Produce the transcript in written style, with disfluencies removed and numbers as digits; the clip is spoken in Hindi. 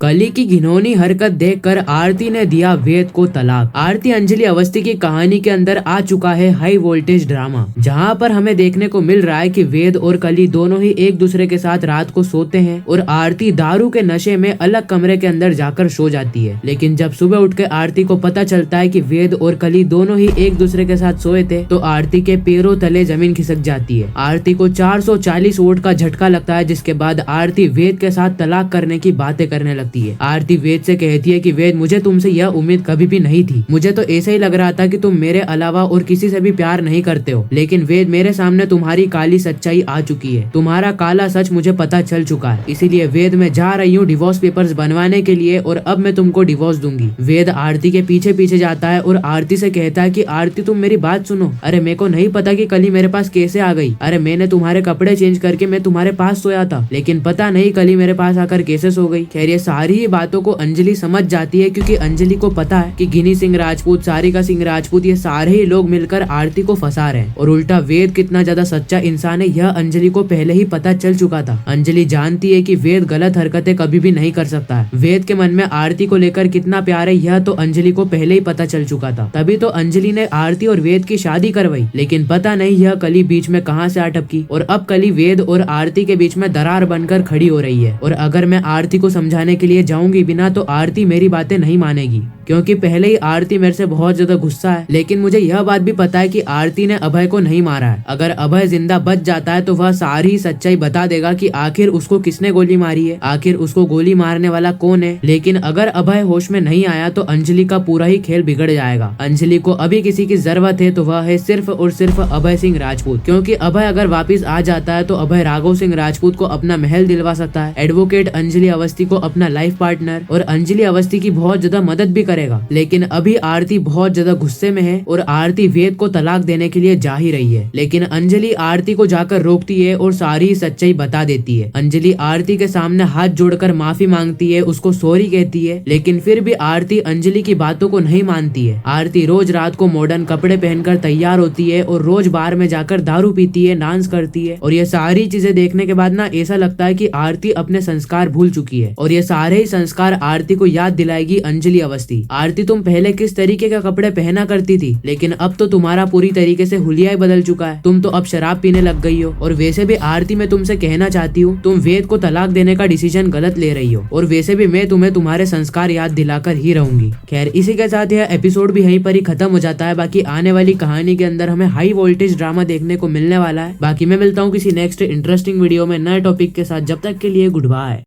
कली की घिनौनी हरकत देखकर आरती ने दिया वेद को तलाक। आरती अंजलि अवस्थी की कहानी के अंदर आ चुका है हाई वोल्टेज ड्रामा, जहां पर हमें देखने को मिल रहा है कि वेद और कली दोनों ही एक दूसरे के साथ रात को सोते हैं और आरती दारू के नशे में अलग कमरे के अंदर जाकर सो जाती है। लेकिन जब सुबह उठ के आरती को पता चलता है कि वेद और कली दोनों ही एक दूसरे के साथ सोए थे, तो आरती के पैरों तले जमीन खिसक जाती है। आरती को 440 वोल्ट का झटका लगता है, जिसके बाद आरती वेद के साथ तलाक करने की बातें करने लगती है। आरती वेद से कहती है कि वेद, मुझे तुमसे यह उम्मीद कभी भी नहीं थी। मुझे तो ऐसा ही लग रहा था कि तुम मेरे अलावा और किसी से भी प्यार नहीं करते हो, लेकिन वेद मेरे सामने तुम्हारी काली सच्चाई आ चुकी है। तुम्हारा काला सच मुझे पता चल चुका है। इसीलिए वेद मैं जा रही हूँ डिवोर्स पेपर्स बनवाने के लिए और अब मैं तुमको डिवोर्स दूंगी। वेद आरती के पीछे पीछे जाता है और आरती से कहता है कि आरती तुम मेरी बात सुनो। अरे मेरे को नहीं पता कि कली मेरे पास कैसे आ गई। अरे मैंने तुम्हारे कपड़े चेंज करके मैं तुम्हारे पास सोया था, लेकिन पता नहीं कली मेरे पास आकर कैसे सो गई। खैर ये सारी ही बातों को अंजलि समझ जाती है, क्योंकि अंजलि को पता है कि गिनी सिंह राजपूत, सारिका सिंह राजपूत, ये सारे ही लोग मिलकर आरती को फंसा रहे हैं। और उल्टा वेद कितना ज्यादा सच्चा इंसान है यह अंजलि को पहले ही पता चल चुका था। अंजलि जानती है कि वेद गलत हरकतें कभी भी नहीं कर सकता है। वेद के मन में आरती को लेकर कितना प्यार है यह तो अंजलि को पहले ही पता चल चुका था। तभी तो अंजलि ने आरती और वेद की शादी करवाई। लेकिन पता नहीं यह कली बीच में कहां से आ टपकी और अब कली वेद और आरती के बीच में दरार बनकर खड़ी हो रही है। और अगर मैं आरती को समझाने के लिए जाऊंगी बिना, तो आरती मेरी बातें नहीं मानेगी, क्योंकि पहले ही आरती मेरे से बहुत ज्यादा गुस्सा है। लेकिन मुझे यह बात भी पता है कि आरती ने अभय को नहीं मारा है। अगर अभय जिंदा बच जाता है तो वह सारी सच्चाई बता देगा कि आखिर उसको किसने गोली मारी है, आखिर उसको गोली मारने वाला कौन है। लेकिन अगर अभय होश में नहीं आया तो अंजलि का पूरा ही खेल बिगड़ जाएगा। अंजलि को अभी किसी की जरूरत है तो वह है सिर्फ और सिर्फ अभय सिंह राजपूत, क्योंकि अभय अगर वापिस आ जाता है तो अभय राघव सिंह राजपूत को अपना महल दिलवा सकता है, एडवोकेट अंजलि अवस्थी को अपना लाइफ पार्टनर, और अंजलि अवस्थी की बहुत ज्यादा मदद भी करेगा। लेकिन अभी आरती बहुत ज्यादा गुस्से में है और आरती वेद को तलाक देने के लिए जा ही रही है। लेकिन अंजलि आरती को जाकर रोकती है और सारी सच्चाई बता देती है। अंजलि आरती के सामने हाथ जोड़कर माफी मांगती है, उसको सॉरी कहती है, लेकिन फिर भी आरती अंजलि की बातों को नहीं मानती है। आरती रोज रात को मॉडर्न कपड़े पहनकर तैयार होती है और रोज बार में जाकर दारू पीती है, डांस करती है। और ये सारी चीजें देखने के बाद ना ऐसा लगता है कि आरती अपने संस्कार भूल चुकी है और ये सारे ही संस्कार आरती को याद दिलाएगी अंजलि अवस्थी। आरती तुम पहले किस तरीके का कपड़े पहना करती थी, लेकिन अब तो तुम्हारा पूरी तरीके से हुलिया ही बदल चुका है। तुम तो अब शराब पीने लग गई हो। और वैसे भी आरती मैं तुमसे कहना चाहती हूँ, तुम वेद को तलाक देने का डिसीजन गलत ले रही हो और वैसे भी मैं तुम्हें तुम्हारे संस्कार याद दिलाकर ही रहूंगी। खैर इसी के साथ यह एपिसोड भी यहीं पर ही खत्म हो जाता है। बाकी आने वाली कहानी के अंदर हमें हाई वोल्टेज ड्रामा देखने को मिलने वाला है। बाकी मैं मिलता हूँ किसी नेक्स्ट इंटरेस्टिंग वीडियो में नए टॉपिक के साथ। जब तक के लिए गुड बाय।